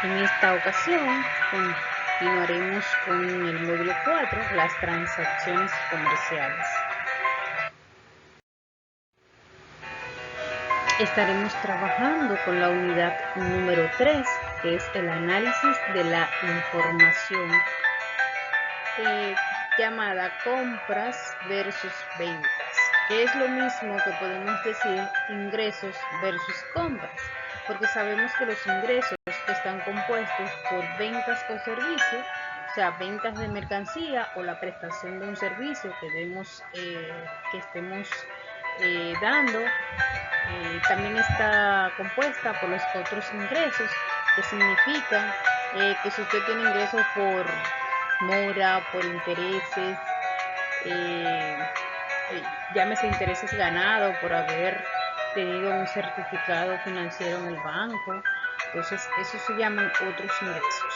En esta ocasión continuaremos con el módulo 4, las transacciones comerciales. Estaremos trabajando con la unidad número 3, que es el análisis de la información, llamada compras versus ventas, que es lo mismo que podemos decir ingresos versus compras, porque sabemos que los ingresos están compuestos por ventas o servicios, o sea, ventas de mercancía o la prestación de un servicio que estemos dando. También está compuesta por los otros ingresos, que significan que si usted tiene ingresos por mora, por intereses, llámese intereses ganados por haber tenido un certificado financiero en el banco, entonces esos se llaman otros ingresos.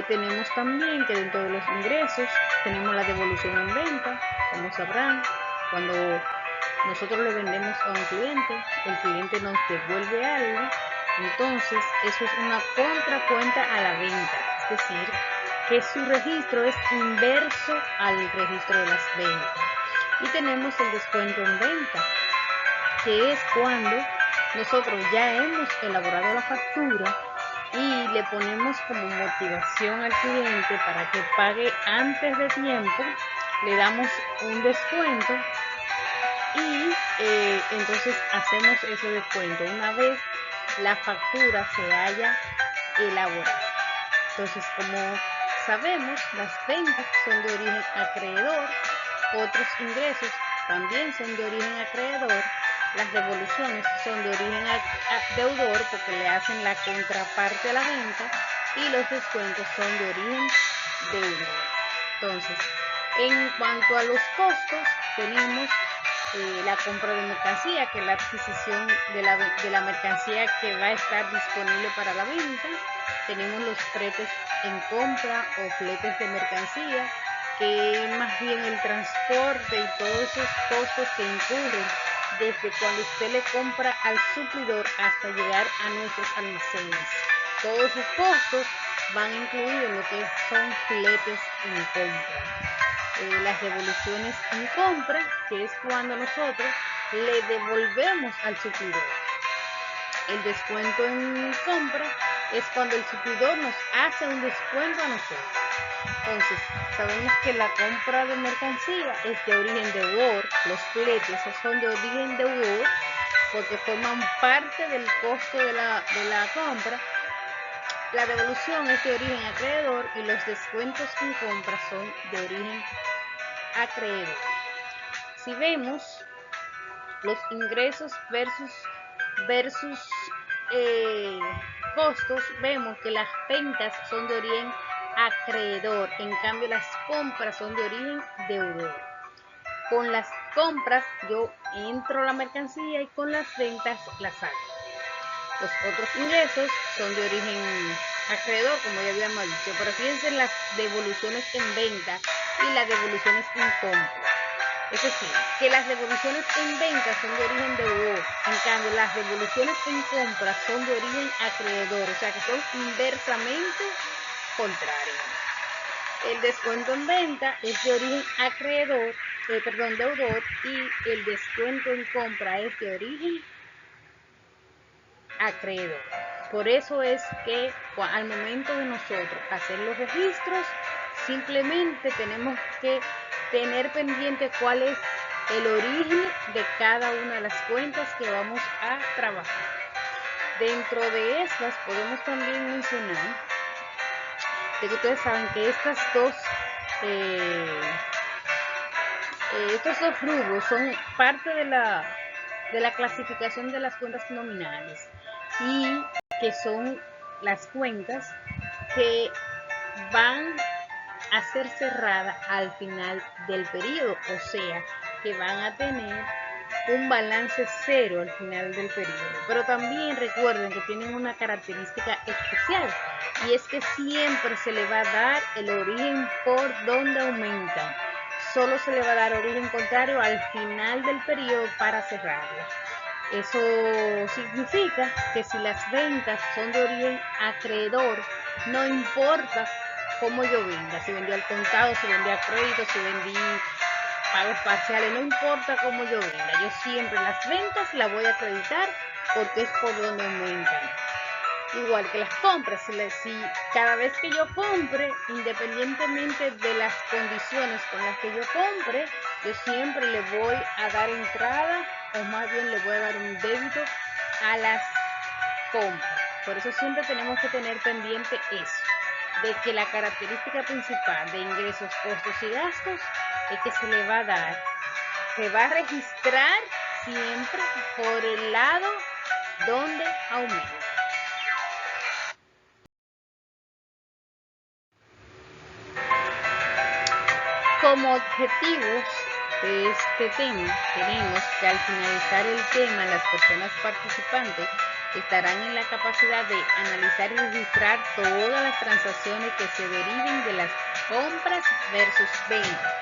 Tenemos también que dentro de los ingresos tenemos la devolución en venta. Como sabrán, cuando nosotros le vendemos a un cliente, el cliente nos devuelve algo, entonces eso es una contracuenta a la venta, es decir, que su registro es inverso al registro de las ventas. Y tenemos el descuento en venta, que es cuando nosotros ya hemos elaborado la factura y le ponemos como motivación al cliente para que pague antes de tiempo, le damos un descuento y entonces hacemos ese descuento una vez la factura se haya elaborado. Entonces, como sabemos, las ventas son de origen acreedor, otros ingresos también son de origen acreedor, las devoluciones son de origen deudor porque le hacen la contraparte a la venta, y los descuentos son de origen deudor. Entonces, en cuanto a los costos, tenemos la compra de mercancía, que es la adquisición de la mercancía que va a estar disponible para la venta. Tenemos los fletes en compra o fletes de mercancía, que es más bien el transporte y todos esos costos que incurren desde cuando usted le compra al suplidor hasta llegar a nuestros almacenes. Todos esos costos van incluidos en lo que son fletes en compra. Las devoluciones en compra, que es cuando nosotros le devolvemos al suplidor. El descuento en compra es cuando el suplidor nos hace un descuento a nosotros. Entonces, sabemos que la compra de mercancía es de origen deudor, los fletes son de origen deudor porque forman parte del costo de la compra. La devolución es de origen acreedor y los descuentos en compra son de origen acreedor. Si vemos los ingresos versus costos, vemos que las ventas son de origen acreedor, en cambio las compras son de origen deudor. Con las compras yo entro la mercancía y con las ventas la saco. Los otros ingresos son de origen acreedor, como ya habíamos dicho, pero fíjense las devoluciones en venta y las devoluciones en compra. Es decir, que las devoluciones en venta son de origen deudor, en cambio las devoluciones en compra son de origen acreedor, o sea que son inversamente contrarios. El descuento en venta es de origen deudor, y el descuento en compra es de origen acreedor. Por eso es que al momento de nosotros hacer los registros, simplemente tenemos que tener pendiente cuál es el origen de cada una de las cuentas que vamos a trabajar. Dentro de estas podemos también mencionar de que ustedes saben que estos dos rubros son parte de la clasificación de las cuentas nominales, y que son las cuentas que van a ser cerradas al final del periodo, o sea, que van a tener un balance cero al final del periodo. Pero también recuerden que tienen una característica especial, y es que siempre se le va a dar el origen por donde aumentan. Solo se le va a dar origen contrario al final del periodo para cerrarla. Eso significa que si las ventas son de origen acreedor, no importa cómo yo venda, si vendí al contado, si vendí a crédito, si vendí pagos parciales, no importa cómo yo venda, yo siempre las ventas las voy a acreditar porque es por donde aumentan. Igual que las compras, si cada vez que yo compre, independientemente de las condiciones con las que yo compre, yo siempre le voy a dar entrada, o más bien le voy a dar un débito a las compras. Por eso siempre tenemos que tener pendiente eso, de que la característica principal de ingresos, costos y gastos es que se le va a dar, se va a registrar siempre por el lado donde aumenta. Como objetivos de este tema, tenemos que al finalizar el tema, las personas participantes estarán en la capacidad de analizar y registrar todas las transacciones que se deriven de las compras versus ventas.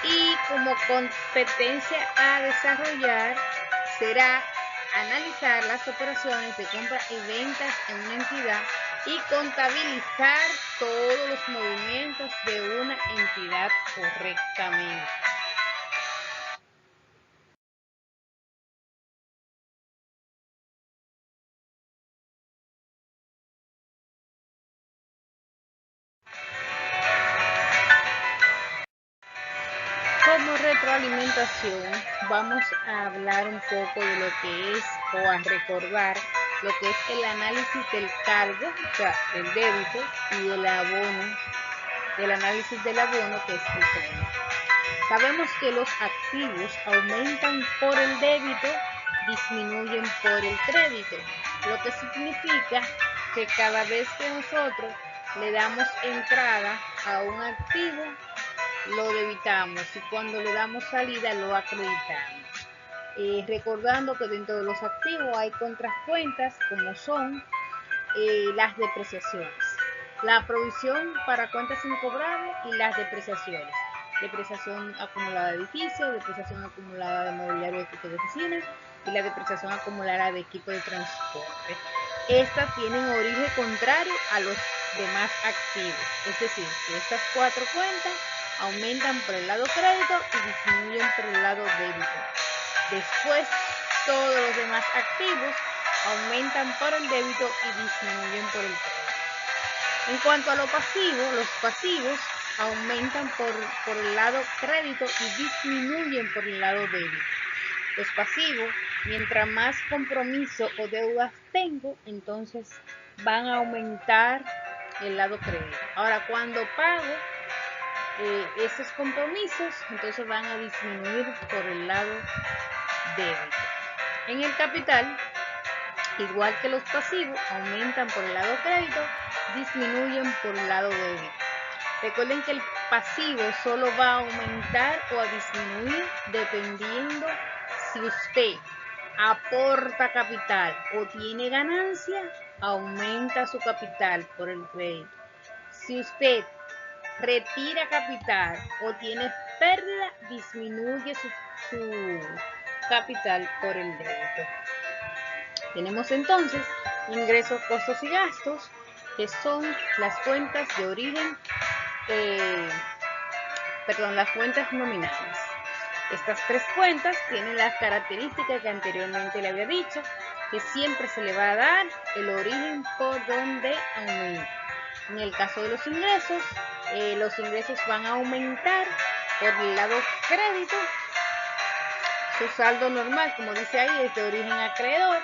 Y como competencia a desarrollar será analizar las operaciones de compra y ventas en una entidad y contabilizar todos los movimientos de una entidad correctamente. Como retroalimentación, vamos a hablar un poco de lo que es o a recordar lo que es el análisis del cargo, o sea, el débito y el abono, el análisis del abono que es el crédito. Sabemos que los activos aumentan por el débito, disminuyen por el crédito, lo que significa que cada vez que nosotros le damos entrada a un activo, lo debitamos y cuando le damos salida lo acreditamos. Recordando que dentro de los activos hay contracuentas como son las depreciaciones, la provisión para cuentas incobrables y las depreciaciones. Depreciación acumulada de edificios, depreciación acumulada de mobiliario de equipo de oficina y la depreciación acumulada de equipo de transporte. Estas tienen origen contrario a los demás activos, es decir, que estas cuatro cuentas aumentan por el lado crédito y disminuyen por el lado débito. Después, todos los demás activos aumentan por el débito y disminuyen por el crédito. En cuanto a lo pasivo, los pasivos aumentan por el lado crédito y disminuyen por el lado débito. Los pasivos, mientras más compromiso o deudas tengo, entonces van a aumentar el lado crédito. Ahora, cuando pago esos compromisos, entonces van a disminuir por el lado débito. En el capital, igual que los pasivos, aumentan por el lado crédito, disminuyen por el lado débito. Recuerden que el pasivo solo va a aumentar o a disminuir dependiendo si usted aporta capital o tiene ganancia, aumenta su capital por el crédito. Si usted retira capital o tiene pérdida, disminuye su capital por el débito. Tenemos entonces ingresos, costos y gastos, que son las cuentas de origen, las cuentas nominales. Estas tres cuentas tienen las características que anteriormente le había dicho, que siempre se le va a dar el origen por donde aumenta. En el caso de los ingresos van a aumentar por el lado crédito. Su saldo normal, como dice ahí, es de origen acreedor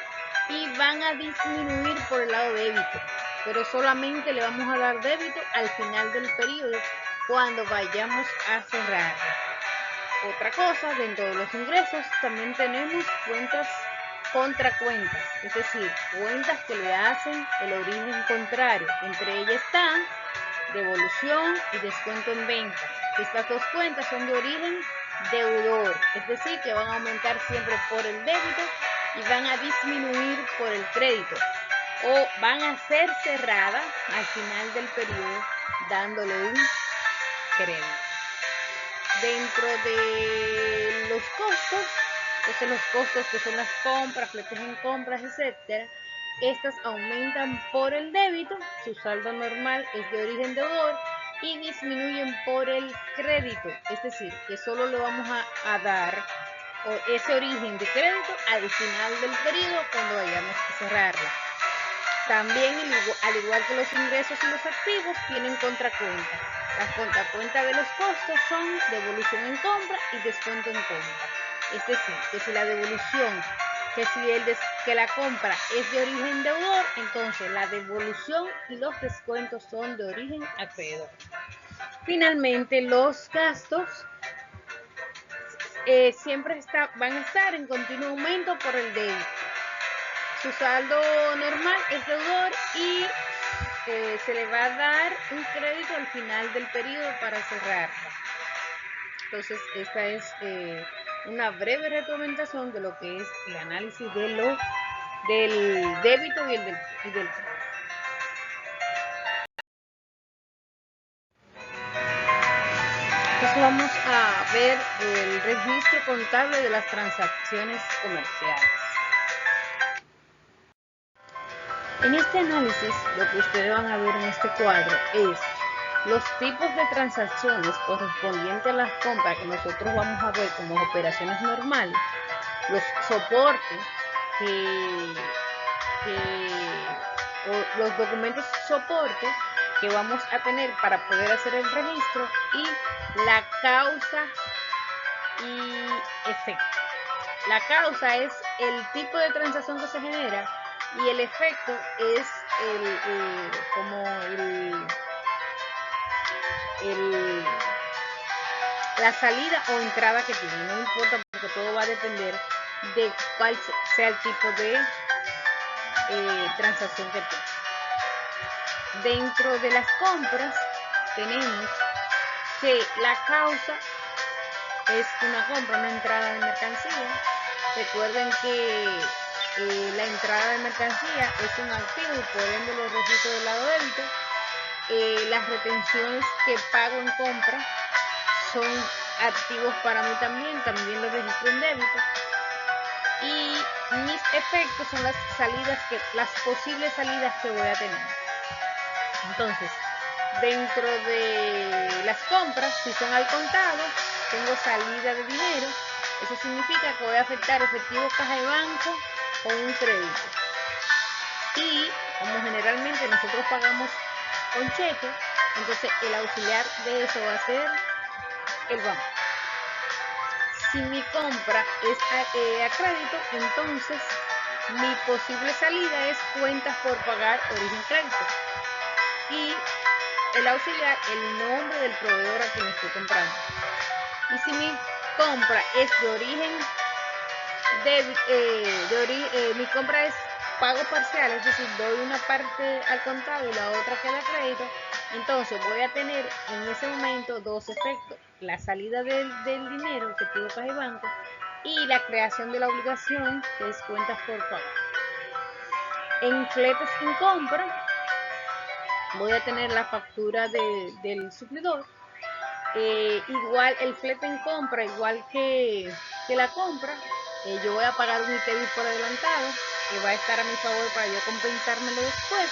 y van a disminuir por el lado débito, pero solamente le vamos a dar débito al final del periodo cuando vayamos a cerrar. Otra cosa, dentro de los ingresos también tenemos cuentas contracuentas, es decir, cuentas que le hacen el origen contrario. Entre ellas están devolución y descuento en venta. Estas dos cuentas son de origen deudor, es decir, que van a aumentar siempre por el débito y van a disminuir por el crédito, o van a ser cerradas al final del periodo dándole un crédito. Dentro de los costos Entonces los costos que son las compras, fletes en compras, etcétera, estas aumentan por el débito, su saldo normal es de origen deudor, y disminuyen por el crédito, es decir, que solo le vamos a dar ese origen de crédito al final del periodo cuando vayamos a cerrarla. También, al igual que los ingresos y los activos, tienen contracuenta. Las contracuentas de los costos son devolución en compra y descuento en compra. Es decir, que si la devolución, que la compra es de origen deudor, entonces la devolución y los descuentos son de origen acreedor. Finalmente, los gastos siempre van a estar en continuo aumento por el débito. Su saldo normal es deudor y se le va a dar un crédito al final del periodo para cerrarla. Entonces, esta es una breve recomendación de lo que es el análisis del débito y del crédito. Entonces vamos a ver el registro contable de las transacciones comerciales. En este análisis, lo que ustedes van a ver en este cuadro es los tipos de transacciones correspondientes a las compras que nosotros vamos a ver como operaciones normales, los soportes o los documentos soporte que vamos a tener para poder hacer el registro, y la causa y efecto. La causa es el tipo de transacción que se genera y el efecto es la salida o entrada que tiene. No importa, porque todo va a depender de cuál sea el tipo de transacción que tiene. Dentro de las compras tenemos que la causa es una compra, una entrada de mercancía. Recuerden que la entrada de mercancía es un activo y por ende los registros del lado débito. Las retenciones que pago en compra son activos para mí también los registro en débito. Y mis efectos son las posibles salidas que voy a tener. Entonces, dentro de las compras, si son al contado, tengo salida de dinero. Eso significa que voy a afectar efectivo, caja de banco o un crédito. Y como generalmente nosotros pagamos con cheque, entonces el auxiliar de eso va a ser el banco. Si mi compra es a crédito, entonces mi posible salida es cuentas por pagar origen crédito. Y el auxiliar, el nombre del proveedor a quien estoy comprando. Y si mi compra es de origen mi compra es pago parcial, es decir, doy una parte al contado y la otra queda a crédito, entonces voy a tener en ese momento dos efectos: la salida del dinero, efectivo, caja y banco, y la creación de la obligación, que es cuentas por pagar. En fletes en compra voy a tener la factura del suplidor. Igual el flete en compra, igual que la compra, yo voy a pagar un ITEVIS por adelantado, que va a estar a mi favor para yo compensármelo después.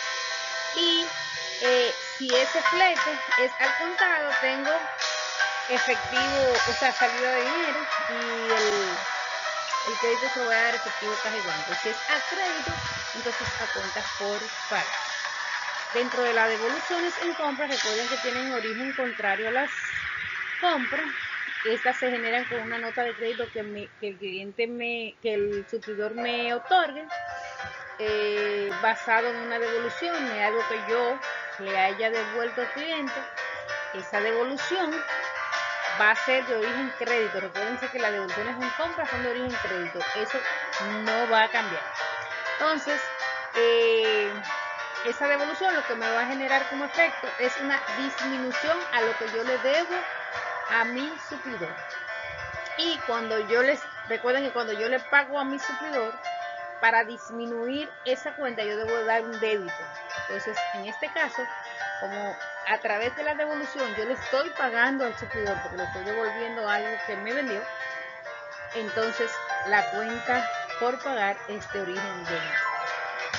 Y si ese flete es al contado, tengo efectivo, o sea, salida de dinero, y el crédito se lo voy a dar efectivo, caja y banco. Si es a crédito, entonces a cuentas por pagar. Dentro de las devoluciones en compra, recuerden que tienen origen contrario a las compras. Estas se generan con una nota de crédito que el cliente que el suplidor me otorgue, basado en una devolución de algo que yo le haya devuelto al cliente. Esa devolución va a ser de origen crédito. Recuérdense que las devoluciones en compra son de origen crédito. Eso no va a cambiar. Entonces, esa devolución lo que me va a generar como efecto es una disminución a lo que yo le debo a mi suplidor. Y recuerden que cuando yo le pago a mi suplidor, para disminuir esa cuenta yo debo dar un débito. Entonces, en este caso, como a través de la devolución yo le estoy pagando al suplidor porque le estoy devolviendo algo que me vendió, entonces la cuenta por pagar es de origen venta.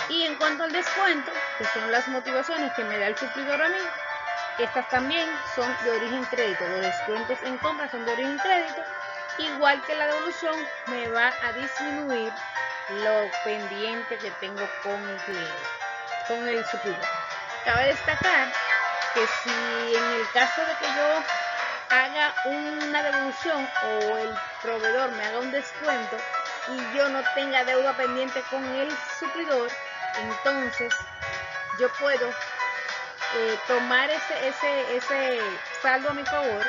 Y en cuanto al descuento, que son las motivaciones que me da el suplidor a mí, estas también son de origen crédito. Los descuentos en compra son de origen crédito. Igual que la devolución, me va a disminuir lo pendiente que tengo con el cliente, con el suplidor. Cabe destacar que si en el caso de que yo haga una devolución o el proveedor me haga un descuento y yo no tenga deuda pendiente con el suplidor, entonces yo puedo tomar ese saldo a mi favor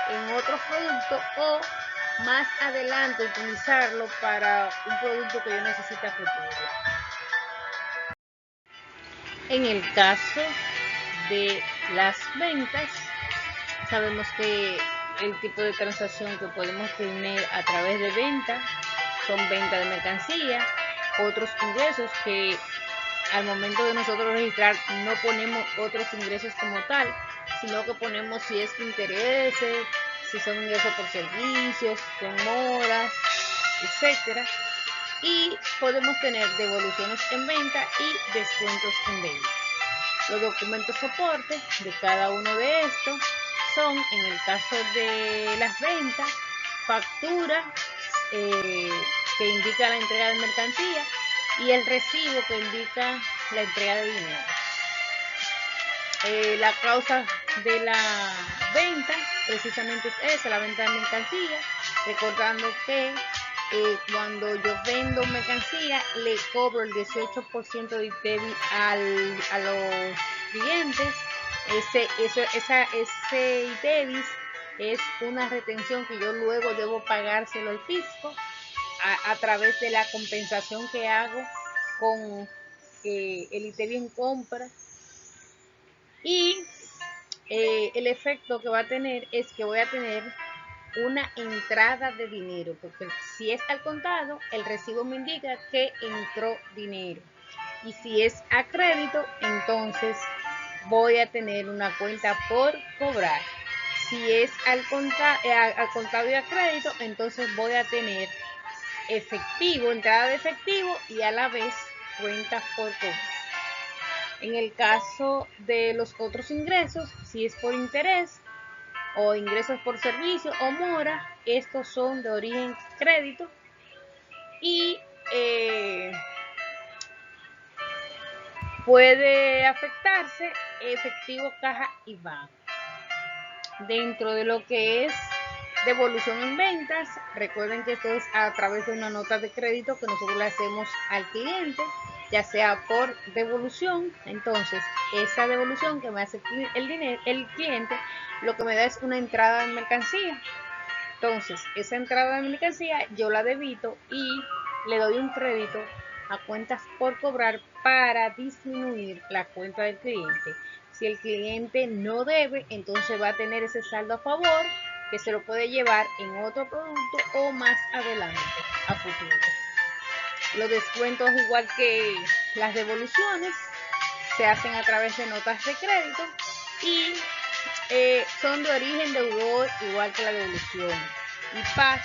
en otros productos o más adelante utilizarlo para un producto que yo necesite a futuro. En el caso de las ventas, sabemos que el tipo de transacción que podemos tener a través de venta son venta de mercancía, otros ingresos que al momento de nosotros registrar no ponemos otros ingresos como tal, sino que ponemos si es intereses, si son ingresos por servicios, son horas, etcétera. Y podemos tener devoluciones en venta y descuentos en venta. Los documentos soporte de cada uno de estos son, en el caso de las ventas, factura que indica la entrega de mercancía y el recibo que indica la entrega de dinero. La causa de la venta precisamente es esa, la venta de mercancía, recordando que cuando yo vendo mercancía le cobro el 18% de ITEVI a los clientes. Ese ITEVI es una retención que yo luego debo pagárselo al fisco a través de la compensación que hago con el ITEVI en compra. Y el efecto que va a tener es que voy a tener una entrada de dinero, porque si es al contado, el recibo me indica que entró dinero, y si es a crédito, entonces voy a tener una cuenta por cobrar. Si es al contado y a crédito, entonces voy a tener efectivo, entrada de efectivo, y a la vez cuentas por cobrar. En el caso de los otros ingresos, si es por interés o ingresos por servicio o mora, estos son de origen crédito y puede afectarse efectivo, caja y banco. Dentro de lo que es devolución en ventas, recuerden que esto es a través de una nota de crédito que nosotros le hacemos al cliente, ya sea por devolución. Entonces esa devolución que me hace el cliente, lo que me da es una entrada de mercancía. Entonces esa entrada de mercancía yo la debito y le doy un crédito a cuentas por cobrar para disminuir la cuenta del cliente. Si el cliente no debe, entonces va a tener ese saldo a favor que se lo puede llevar en otro producto o más adelante a futuro. Los descuentos, igual que las devoluciones, se hacen a través de notas de crédito y son de origen deudor, igual que la devolución,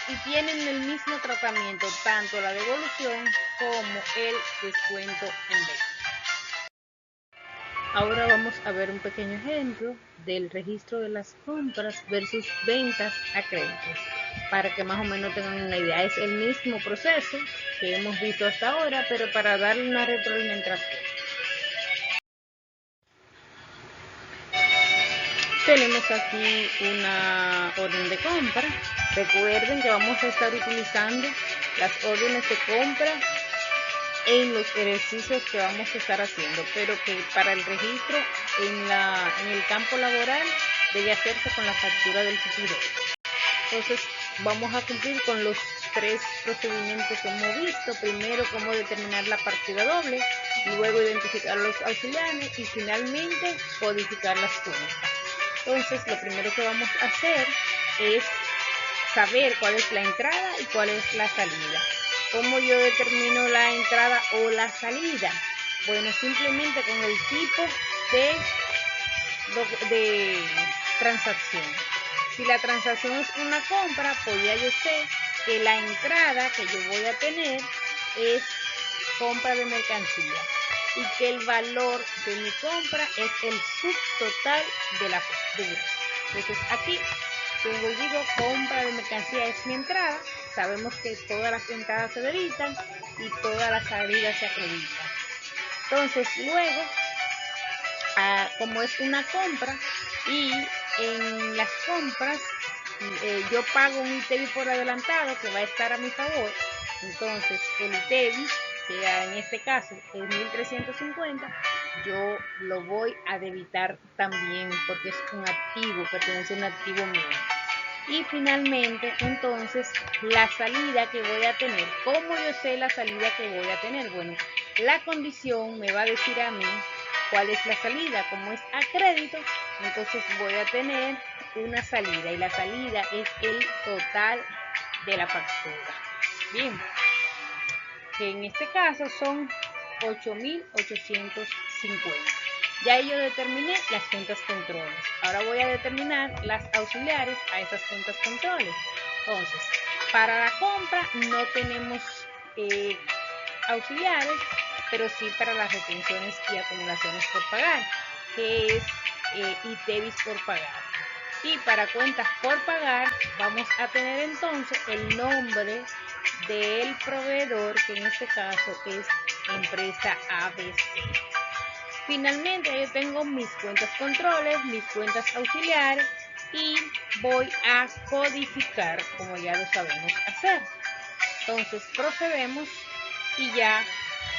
y tienen el mismo tratamiento, tanto la devolución como el descuento en venta. Ahora vamos a ver un pequeño ejemplo del registro de las compras versus ventas a créditos, para que más o menos tengan una idea. Es el mismo proceso que hemos visto hasta ahora, pero para darle una retroalimentación. Tenemos aquí una orden de compra. Recuerden que vamos a estar utilizando las órdenes de compra en los ejercicios que vamos a estar haciendo, pero que para el registro en el campo laboral debe hacerse con la factura del suplidor. Entonces vamos a cumplir con los 3 procedimientos que hemos visto. Primero, cómo determinar la partida doble, luego identificar los auxiliares y finalmente codificar las cuentas. Entonces lo primero que vamos a hacer es saber cuál es la entrada y cuál es la salida. ¿Cómo yo determino la entrada o la salida? Bueno, simplemente con el tipo de transacción. Si la transacción es una compra, pues ya yo sé que la entrada que yo voy a tener es compra de mercancía y que el valor de mi compra es el subtotal de la factura. Entonces aquí tengo y digo compra de mercancía es mi entrada. Sabemos que todas las entradas se debitan y todas las salidas se acreditan. Entonces luego, como es una compra y en las compras yo pago un ITEVI por adelantado que va a estar a mi favor, entonces el ITEVI, que en este caso es 1.350, yo lo voy a debitar también porque es un activo, pertenece a un activo mío. Y finalmente, entonces, la salida que voy a tener. ¿Cómo yo sé la salida que voy a tener? Bueno, la condición me va a decir a mí cuál es la salida. Como es a crédito, entonces voy a tener una salida. Y la salida es el total de la factura. Bien, que en este caso son 8.850. Ya yo determiné las cuentas controles. Ahora voy a determinar las auxiliares a esas cuentas controles. Entonces, para la compra no tenemos auxiliares, pero sí para las retenciones y acumulaciones por pagar, que es ITEVIs por pagar. Y para cuentas por pagar vamos a tener entonces el nombre del proveedor, que en este caso es empresa ABC. Finalmente yo tengo mis cuentas controles, mis cuentas auxiliares y voy a codificar como ya lo sabemos hacer. Entonces procedemos y ya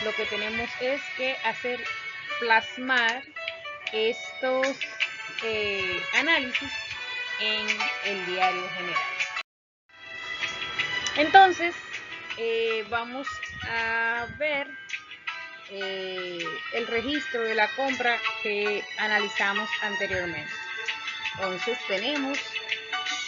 lo que tenemos es que hacer plasmar estos análisis en el diario general. Entonces vamos a ver el registro de la compra que analizamos anteriormente. Entonces tenemos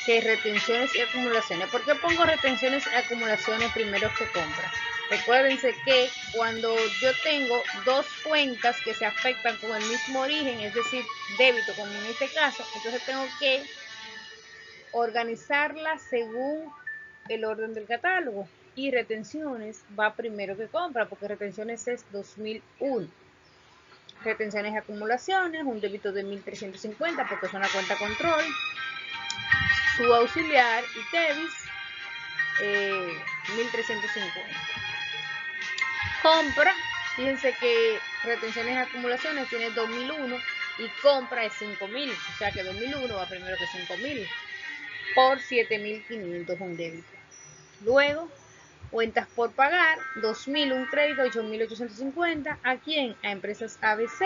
que retenciones y acumulaciones. ¿Por qué pongo retenciones y acumulaciones primero que compra? Recuérdense que cuando yo tengo dos cuentas que se afectan con el mismo origen, es decir, débito como en este caso, entonces tengo que organizarlas según el orden del catálogo. Y retenciones va primero que compra, porque retenciones es 2001. Retenciones y acumulaciones, un débito de 1.350 porque es una cuenta control. Su auxiliar ITEVIs 1.350. Compra, fíjense que retenciones y acumulaciones tiene 2001 y compra es 5.000, o sea que 2001 va primero que 5.000 por 7.500 un débito. Luego, cuentas por pagar, 2.000 un crédito, 8.850. ¿A quién? A empresas ABC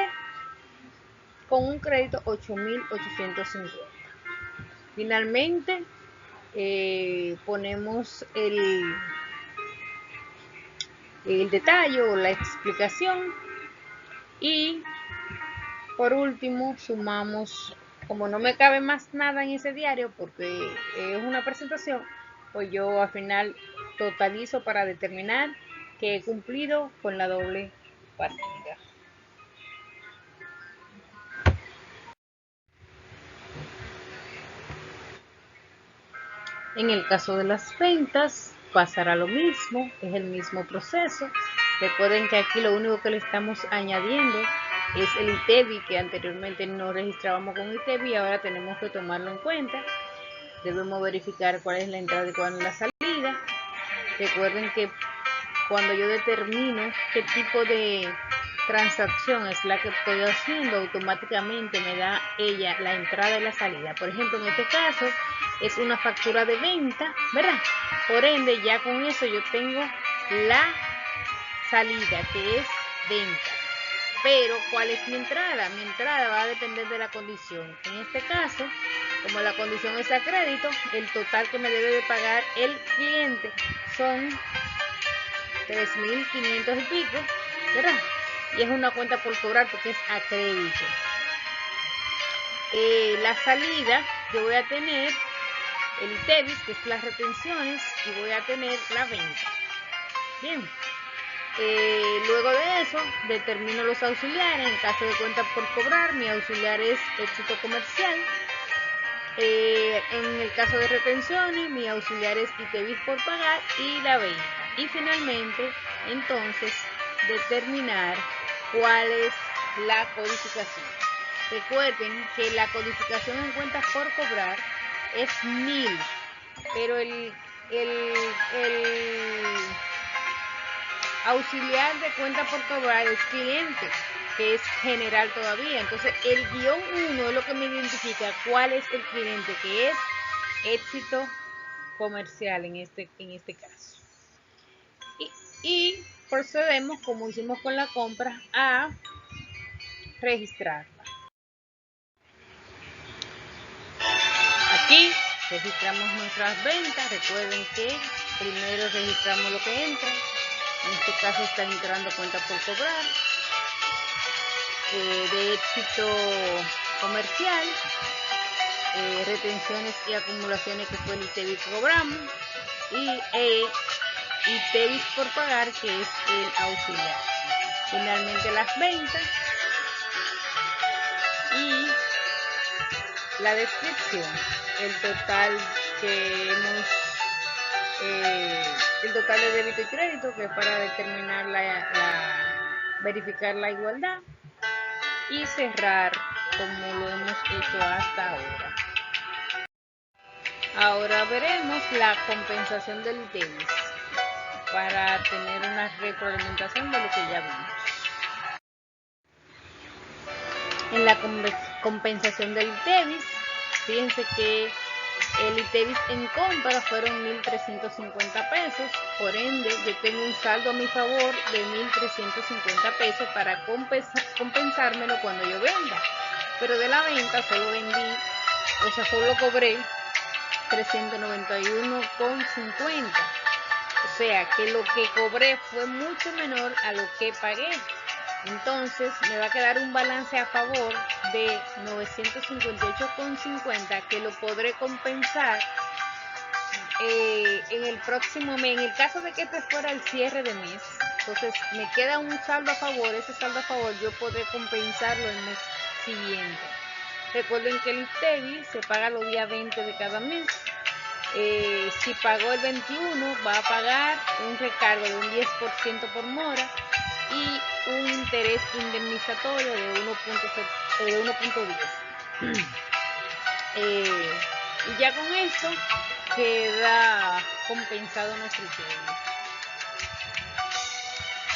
con un crédito 8.850. Finalmente, ponemos el detalle o la explicación y por último sumamos. Como no me cabe más nada en ese diario porque es una presentación, pues yo al final totalizo para determinar que he cumplido con la doble partida. En el caso de las ventas pasará lo mismo, es el mismo proceso. Recuerden que aquí lo único que le estamos añadiendo es el ITEVI, que anteriormente no registrábamos con ITEVI y ahora tenemos que tomarlo en cuenta. Debemos verificar cuál es la entrada y cuál es la salida. Recuerden que cuando yo determino qué tipo de transacción es la que estoy haciendo, automáticamente me da ella la entrada y la salida. Por ejemplo, en este caso es una factura de venta, ¿verdad? Por ende, ya con eso yo tengo la salida, que es venta. Pero, ¿cuál es mi entrada? Mi entrada va a depender de la condición. En este caso, como la condición es a crédito, el total que me debe de pagar el cliente son 3.500 y pico, ¿verdad? Y es una cuenta por cobrar porque es a crédito. La salida, yo voy a tener el ITEVIs, que es las retenciones, y voy a tener la venta. Bien. Luego de eso, determino los auxiliares. En caso de cuenta por cobrar, mi auxiliar es éxito comercial. En el caso de retenciones, mi auxiliar es ITEVIS por pagar y la venta. Y finalmente, entonces, determinar cuál es la codificación. Recuerden que la codificación en cuentas por cobrar es 1000, pero el auxiliar de cuenta por cobrar es cliente, que es general todavía. Entonces el guión 1 es lo que me identifica cuál es el cliente, que es éxito comercial en este caso. Y procedemos, como hicimos con la compra, a registrarla. Aquí registramos nuestras ventas. Recuerden que primero registramos lo que entra. En este caso está entrando cuenta por cobrar, de éxito comercial, retenciones y acumulaciones, que fue el ITEVIS que cobramos, y ITEVIS por pagar, que es el auxiliar. Finalmente las ventas y la descripción, el total que hemos el total de débito y crédito, que es para determinar verificar la igualdad, y cerrar como lo hemos hecho hasta ahora. Ahora veremos la compensación del ITEVIS para tener una retroalimentación de lo que ya vimos. En la compensación del ITEVIS, fíjense que el ITEVIS en compra fueron 1.350 pesos, por ende yo tengo un saldo a mi favor de 1.350 pesos para compensármelo cuando yo venda. Pero de la venta solo vendí, o sea, solo cobré 391,50. O sea que lo que cobré fue mucho menor a lo que pagué. Entonces me va a quedar un balance a favor de 958,50, que lo podré compensar en el próximo mes. En el caso de que este fuera el cierre de mes, entonces me queda un saldo a favor. Ese saldo a favor yo podré compensarlo el mes siguiente. Recuerden que el ITEVIS se paga los días 20 de cada mes. Si pagó el 21, va a pagar un recargo de un 10% por mora y un interés indemnizatorio de 1.10. Y ya con esto queda compensado nuestro ITEVIS.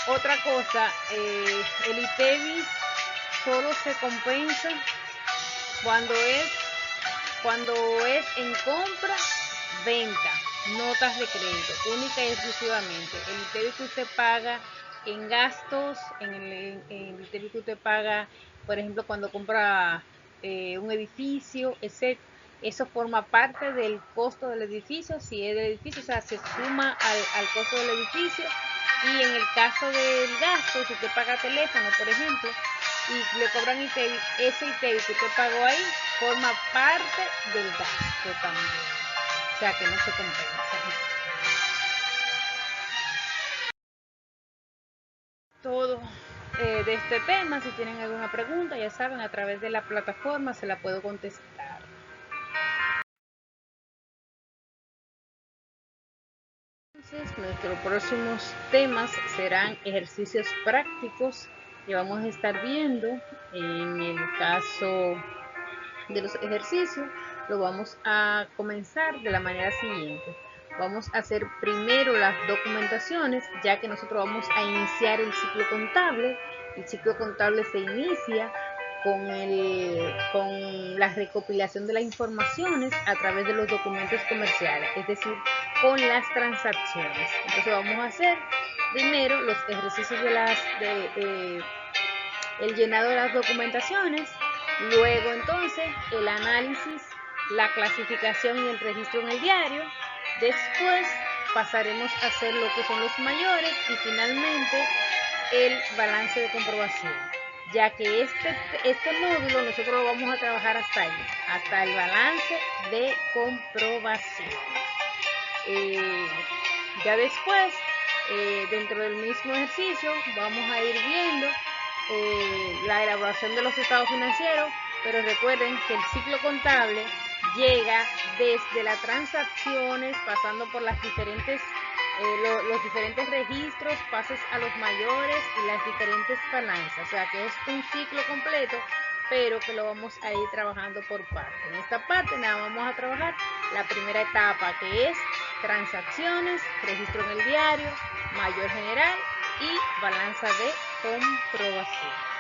Otra cosa, el ITEVIS solo se compensa cuando es en compra, venta, notas de crédito, única y exclusivamente. El ITEVIS que usted paga en gastos, en el ITEVIS que usted paga, por ejemplo, cuando compra un edificio, etc. Eso forma parte del costo del edificio. Si es del edificio, o sea, se suma al costo del edificio. Y en el caso del gasto, si usted paga teléfono, por ejemplo, y le cobran ITEVIS, ese ITEVIS que usted pagó ahí forma parte del gasto también. O sea que no se compensa. Todo de este tema. Si tienen alguna pregunta, ya saben, a través de la plataforma se la puedo contestar. Entonces, nuestros próximos temas serán ejercicios prácticos que vamos a estar viendo. En el caso de los ejercicios, lo vamos a comenzar de la manera siguiente. Vamos a hacer primero las documentaciones, ya que nosotros vamos a iniciar el ciclo contable. El ciclo contable se inicia con la recopilación de las informaciones a través de los documentos comerciales, es decir, con las transacciones. Entonces vamos a hacer primero los ejercicios de el llenado de las documentaciones, luego entonces el análisis, la clasificación y el registro en el diario. Después pasaremos a hacer lo que son los mayores y finalmente el balance de comprobación, ya que este módulo nosotros lo vamos a trabajar hasta ahí, hasta el balance de comprobación. Ya después, dentro del mismo ejercicio, vamos a ir viendo la elaboración de los estados financieros, pero recuerden que el ciclo contable llega desde las transacciones, pasando por las diferentes los diferentes registros, pases a los mayores y las diferentes balanzas. O sea que es un ciclo completo, pero que lo vamos a ir trabajando por parte. En esta parte nada, vamos a trabajar la primera etapa, que es transacciones, registro en el diario, mayor general y balanza de comprobación.